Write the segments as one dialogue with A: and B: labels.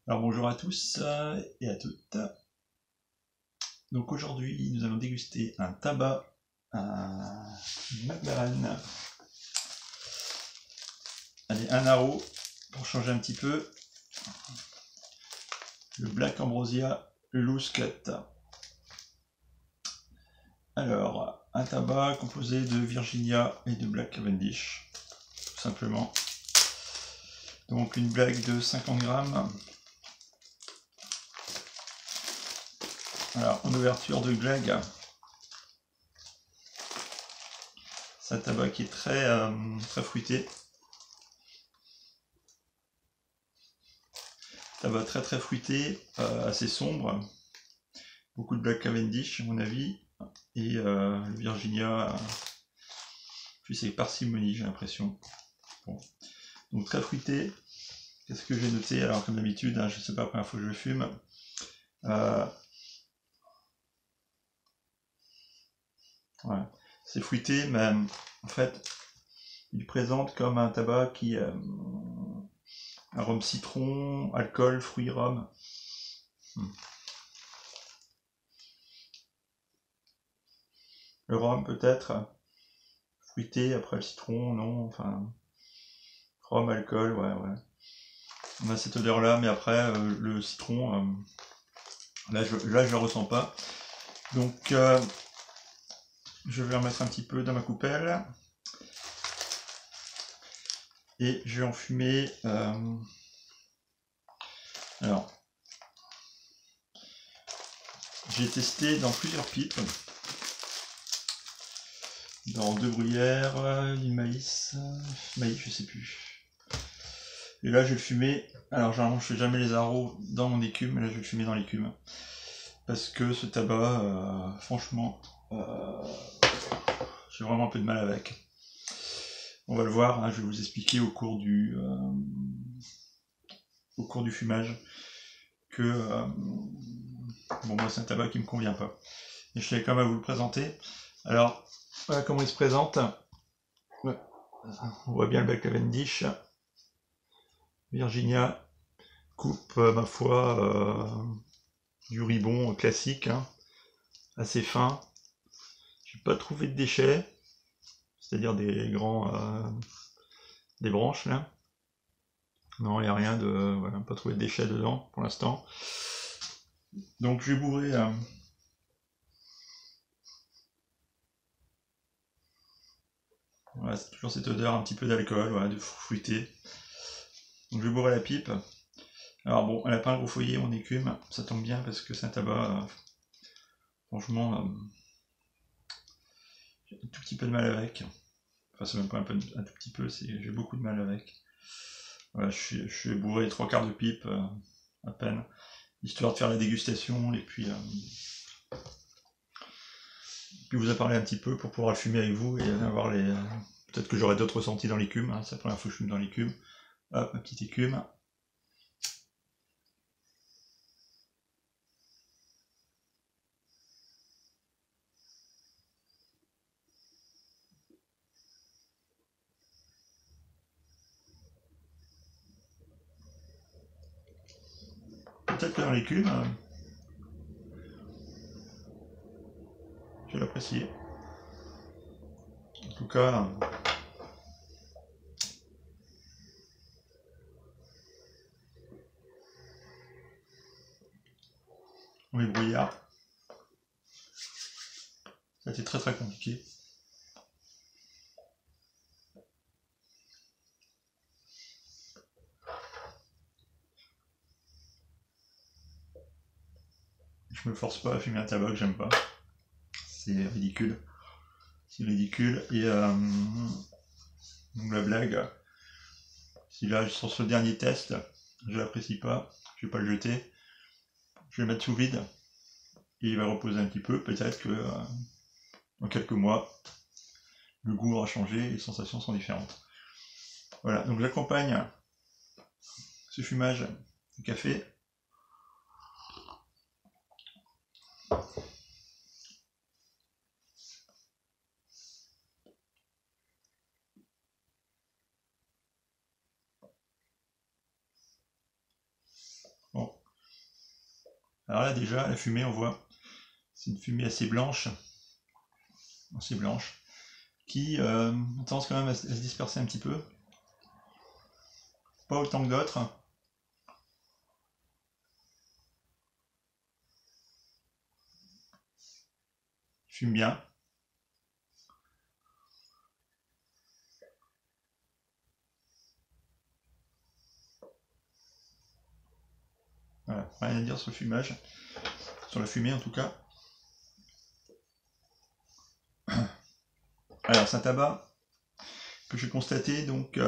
A: Alors bonjour à tous et à toutes. Donc aujourd'hui nous allons déguster un tabac à McLaren. Allez, un Arrow pour changer un petit peu. Le Black Ambrosia Loose Cut. Alors, un tabac composé de Virginia et de Black Cavendish, tout simplement. Donc une blague de 50 grammes. Alors, en ouverture de Gleg, c'est un tabac qui est très fruité. Tabac très fruité, assez sombre. Beaucoup de Black Cavendish à mon avis. Et le Virginia, plus avec parcimonie, j'ai l'impression. Bon. Donc très fruité. Qu'est-ce que j'ai noté? Alors comme d'habitude, hein, je ne sais pas la première fois que je le fume. Ouais. C'est fruité, mais en fait, il présente comme un tabac qui arôme citron, alcool, fruits, rhum. Le rhum peut-être, fruité, après le citron, non, enfin, rhum, alcool, ouais. On a cette odeur là, mais après le citron, là je le ressens pas. Donc je vais en mettre un petit peu dans ma coupelle. Et je vais en fumer. Alors, j'ai testé dans plusieurs pipes. Dans deux bruyères, du maïs, je sais plus. Et là je vais le fumer. Alors généralement je fais jamais les Arrows dans mon écume, mais là je vais le fumer dans l'écume. Parce que ce tabac, franchement, j'ai vraiment un peu de mal avec. On va le voir, hein, je vais vous expliquer au cours du fumage que bon, moi c'est un tabac qui me convient pas. Et je tenais quand même à vous le présenter. Alors, voilà comment il se présente. Ouais. On voit bien le Black Cavendish. Virginia coupe, ma foi, du ribon classique, hein, assez fin. J'ai pas trouvé de déchets, c'est-à-dire des des branches là. Non, il n'y a rien de. Voilà, pas trouvé de déchets dedans pour l'instant. Donc je vais bourrer. Voilà, c'est toujours cette odeur un petit peu d'alcool, voilà, de fruité. Donc je vais bourrer la pipe. Alors bon, elle n'a pas un gros foyer, mon écume, ça tombe bien parce que c'est un tabac, franchement, j'ai un tout petit peu de mal avec. Enfin, c'est même pas un tout petit peu, j'ai beaucoup de mal avec. Voilà, je suis bourré 3/4 de pipe, à peine, histoire de faire la dégustation et puis vous en parler un petit peu pour pouvoir le fumer avec vous et avoir les. Peut-être que j'aurai d'autres ressentis dans l'écume, hein, c'est la première fois que je fume dans l'écume. Hop, ma petite écume. Peut-être que dans l'écume, je vais l'apprécier. En tout cas, on les brouillards. Ça a été très compliqué. Je me force pas à fumer un tabac que j'aime pas. C'est ridicule. C'est ridicule. Et donc la blague, si là sur ce dernier test, je l'apprécie pas, je vais pas le jeter. Je vais le mettre sous vide. Et il va reposer un petit peu. Peut-être que dans quelques mois, le goût aura changé et les sensations sont différentes. Voilà, donc j'accompagne ce fumage de café. Bon, Alors là déjà, la fumée, on voit, c'est une fumée assez blanche, qui tendance quand même à se disperser un petit peu. Pas autant que d'autres. Fume bien. Voilà, rien à dire sur le fumage, sur la fumée en tout cas. Alors c'est un tabac que j'ai constaté donc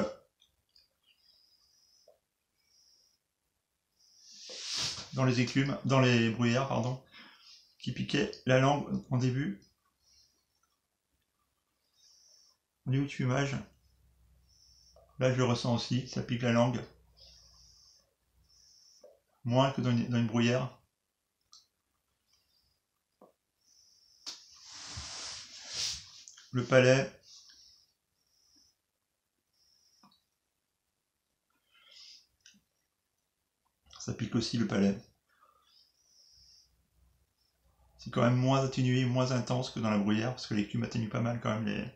A: dans les écumes, dans les bruyères pardon, qui piquait la langue en début. Au niveau du fumage, là je le ressens aussi, ça pique la langue. Moins que dans une bruyère. Le palais, ça pique aussi le palais. C'est quand même moins atténué, moins intense que dans la bruyère, parce que l'écume atténue pas mal quand même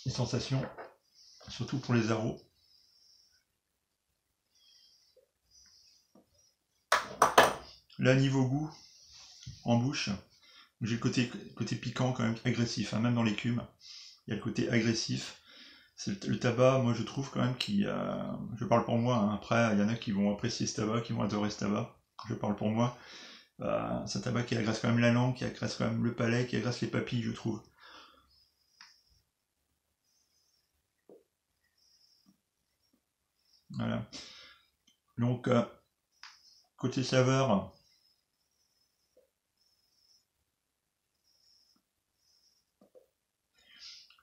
A: les sensations, surtout pour les arômes. Là, niveau goût, en bouche, j'ai le côté piquant quand même, agressif, hein, même dans l'écume, il y a le côté agressif. C'est le tabac, moi je trouve quand même qui, je parle pour moi, hein, après il y en a qui vont apprécier ce tabac, qui vont adorer ce tabac, je parle pour moi. C'est un tabac qui agresse quand même la langue, qui agresse quand même le palais, qui agresse les papilles, je trouve. Voilà. Donc, côté saveur,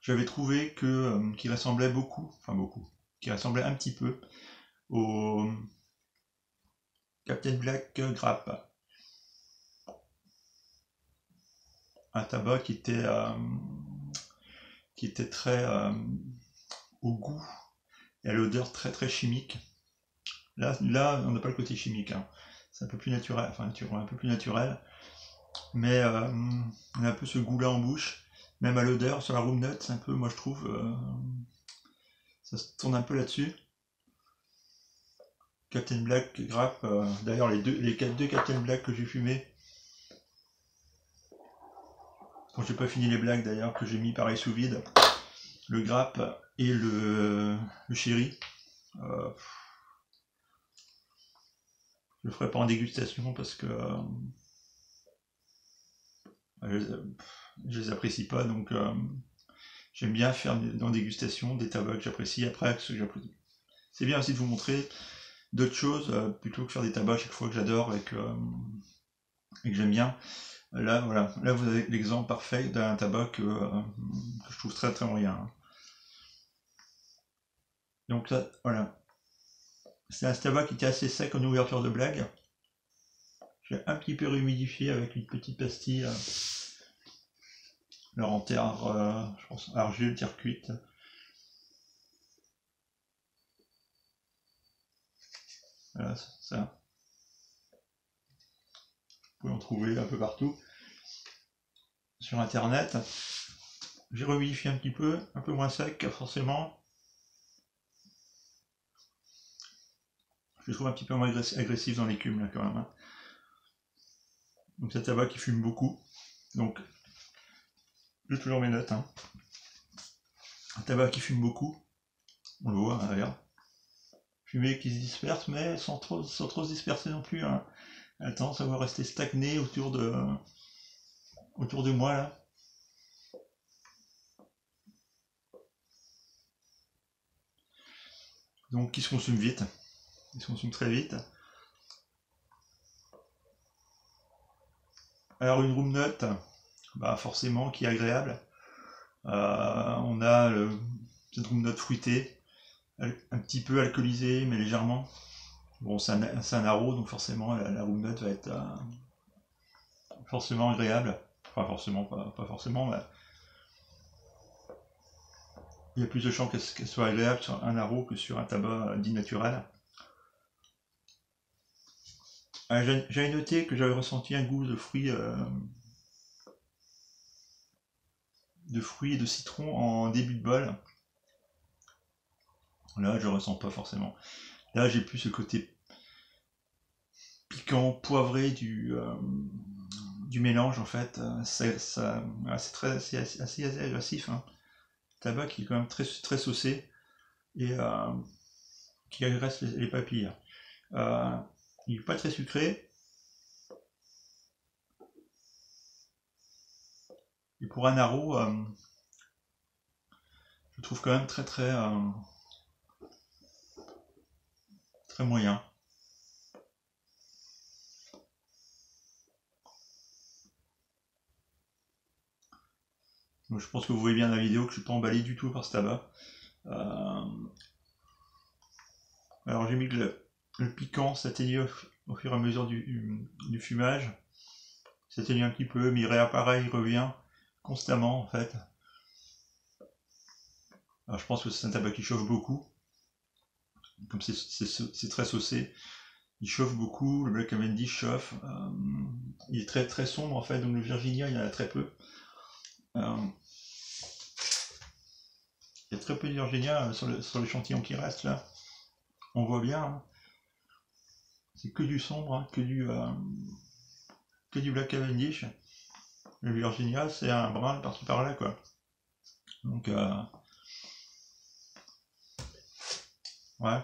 A: j'avais trouvé que qu'il ressemblait beaucoup, qui ressemblait un petit peu au Captain Black Grappe. Un tabac qui était très au goût et à l'odeur très très chimique. Là, on n'a pas le côté chimique, hein. C'est un peu plus naturel, enfin un peu plus naturel, mais on a un peu ce goût-là en bouche, même à l'odeur, sur la room nut, c'est un peu, moi je trouve, ça se tourne un peu là-dessus. Captain Black Grappe, d'ailleurs les deux Captain Black que j'ai fumé, quand j'ai pas fini les blagues d'ailleurs, que j'ai mis pareil sous vide, le Grappe et le Chéri. Je le ferai pas en dégustation parce que je les apprécie pas, donc j'aime bien faire en dégustation des tabacs que j'apprécie après ceux que j'apprécie. C'est bien aussi de vous montrer d'autres choses plutôt que faire des tabacs chaque fois que j'adore et que j'aime bien. Là, voilà, là vous avez l'exemple parfait d'un tabac que je trouve très très moyen. Donc là, voilà. C'est un tabac qui était assez sec en ouverture de blague. J'ai un petit peu réhumidifié avec une petite pastille. Alors en terre, je pense, argile, terre cuite. Voilà, ça. Vous pouvez en trouver un peu partout. Sur internet. J'ai rehumidifié un petit peu, un peu moins sec forcément. Je le trouve un petit peu moins agressif dans l'écume là quand même. Hein. Donc c'est un tabac qui fume beaucoup. Donc j'ai toujours mes notes. Hein. Un tabac qui fume beaucoup. On le voit, hein, d'ailleurs. Fumée qui se disperse, mais sans trop se disperser non plus. Hein. Elle a tendance à rester stagnée autour de moi là. Donc qui se consume vite. Il se consume très vite. Alors une room nut, bah forcément qui est agréable. On a cette room nut fruitée, un petit peu alcoolisée mais légèrement. Bon c'est un haro donc forcément la room nut va être forcément agréable. Enfin forcément, pas forcément, mais il y a plus de chances qu'elle soit agréable sur un haro que sur un tabac dit naturel. J'avais noté que j'avais ressenti un goût de fruits et de citron en début de bol. Là, je ressens pas forcément. Là, j'ai plus ce côté piquant, poivré du mélange en fait. C'est assez agressif. Hein. Tabac qui est quand même très saucé et qui agresse les papilles. Il n'est pas très sucré. Et pour un haro, je trouve quand même très moyen. Donc, je pense que vous voyez bien dans la vidéo que je suis pas emballé du tout par ce tabac. Alors j'ai mis que le piquant s'atténue au fur et à mesure du fumage. Il s'atténue un petit peu, mais il réapparaît, il revient constamment en fait. Alors je pense que c'est un tabac qui chauffe beaucoup. Comme c'est très saucé, il chauffe beaucoup, le Black Cavendish chauffe. Il est très sombre en fait, donc le Virginia il y en a très peu. Il y a très peu de Virginia sur l'échantillon qui reste là. On voit bien, hein. C'est que du sombre, hein, que du Black Cavendish. Le Virginia, c'est un brun par-ci par-là, quoi. Donc, ouais.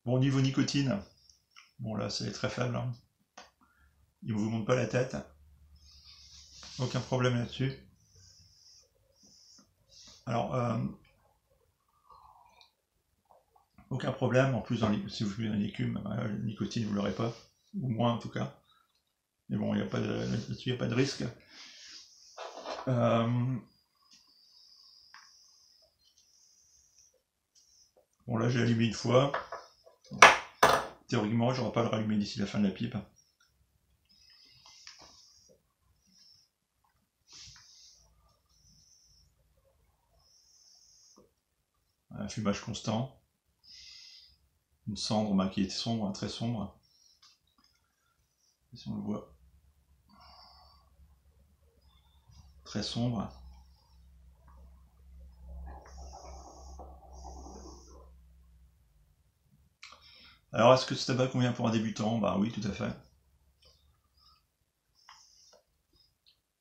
A: Bon, niveau nicotine, bon là, c'est très faible. Hein. Il ne vous monte pas la tête. Aucun problème là-dessus. Alors, aucun problème. En plus, si vous fumez un écume, la nicotine, vous ne l'aurez pas. Ou moins, en tout cas. Mais bon, là-dessus, il n'y a pas de risque. Bon, là, j'ai allumé une fois. Théoriquement, je n'aurai pas à le rallumer d'ici la fin de la pipe. Un fumage constant. Une cendre qui est sombre, très sombre. Si on le voit. Très sombre. Alors, est-ce que ce tabac convient pour un débutant? Bah oui, tout à fait.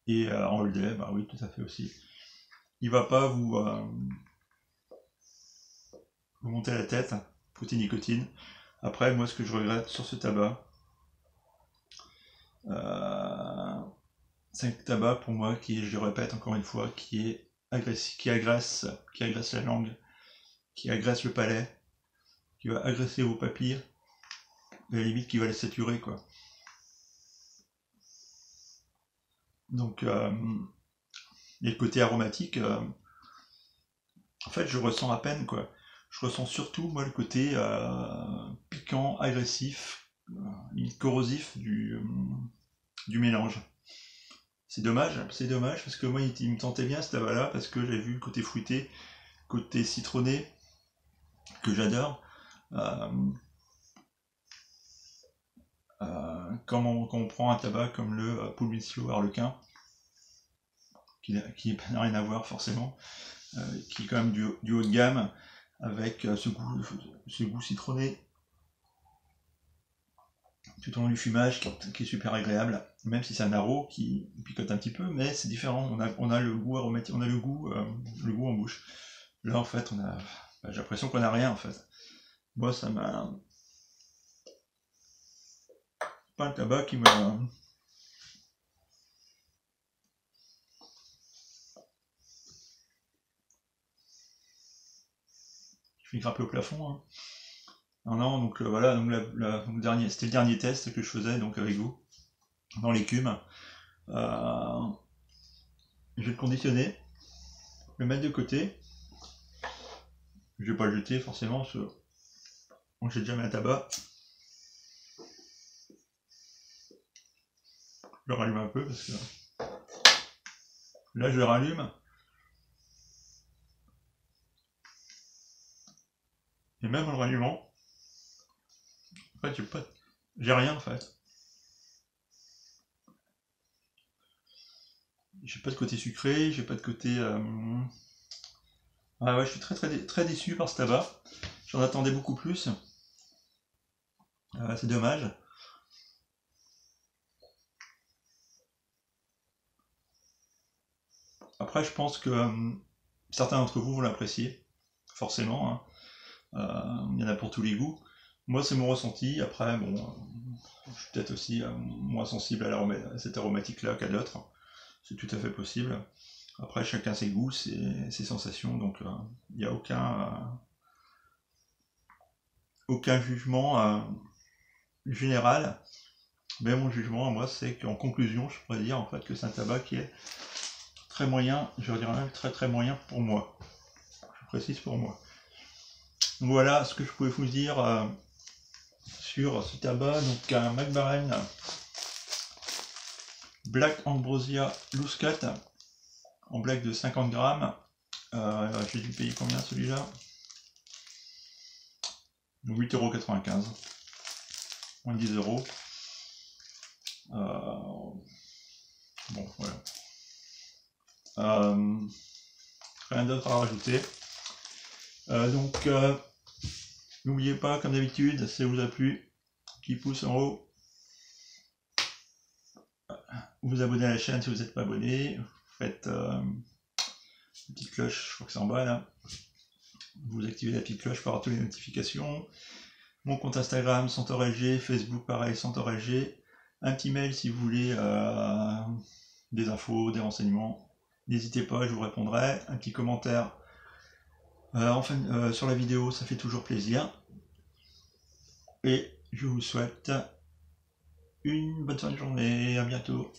A: Et en all day, bah oui, tout à fait aussi. Il va pas vous monter la tête, côté nicotine. Après, moi, ce que je regrette sur ce tabac, c'est un tabac pour moi qui, je le répète encore une fois, qui agresse la langue, qui agresse le palais, qui va agresser vos papilles, et à la limite qui va les saturer, quoi. Donc, et le côté aromatique, en fait, je ressens à peine, quoi. Je ressens surtout, moi, le côté piquant, agressif, limite corrosif du mélange. C'est dommage parce que moi, il me tentait bien ce tabac-là, parce que j'avais vu le côté fruité, côté citronné, que j'adore. Quand on prend un tabac comme le Pulmiscio Harlequin, qui n'a rien à voir forcément, qui est quand même du haut de gamme, avec ce goût citronné tout au long du fumage qui est super agréable, même si c'est un haro qui picote un petit peu, mais c'est différent. On a le goût aromatique, on a le goût en bouche. Là en fait, j'ai l'impression qu'on n'a rien en fait. Moi, ça m'a pas un tabac qui m'a. Je suis grappé au plafond. Hein. Non, donc voilà, donc c'était le dernier test que je faisais donc avec vous dans l'écume. Je vais le conditionner, le mettre de côté. Je vais pas le jeter forcément, parce que on jette jamais un tabac. Je le rallume un peu parce que là je le rallume. Et même en le rallumant, En fait, j'ai rien en fait. J'ai pas de côté sucré, j'ai pas de côté. Ah ouais, je suis très déçu par ce tabac. J'en attendais beaucoup plus. C'est dommage. Après, je pense que certains d'entre vous vont l'apprécier, forcément, hein. Il y en a pour tous les goûts. Moi, c'est mon ressenti. Après, bon, je suis peut-être aussi moins sensible à cette aromatique-là qu'à d'autres. C'est tout à fait possible. Après, chacun ses goûts, ses sensations, donc il n'y a aucun jugement général. Mais mon jugement, moi, c'est qu'en conclusion, je pourrais dire en fait que c'est un tabac qui est très moyen, je dirais même très moyen pour moi. Je précise pour moi. Voilà ce que je pouvais vous dire sur ce tabac, donc un Mac Baren Black Ambrosia Loose Cut en black de 50 grammes. J'ai dû payer combien celui-là? 8,95 €. Moins de 10 €. Bon, voilà. Rien d'autre à rajouter. Donc, n'oubliez pas, comme d'habitude, si ça vous a plu, petit pouce en haut. Vous abonnez à la chaîne si vous n'êtes pas abonné. Faites une petite cloche, je crois que c'est en bas là. Vous activez la petite cloche pour avoir toutes les notifications. Mon compte Instagram, SantorLG, Facebook pareil, SantorLG. Un petit mail si vous voulez des infos, des renseignements. N'hésitez pas, je vous répondrai. Un petit commentaire sur la vidéo, ça fait toujours plaisir. Et je vous souhaite une bonne fin de journée, à bientôt.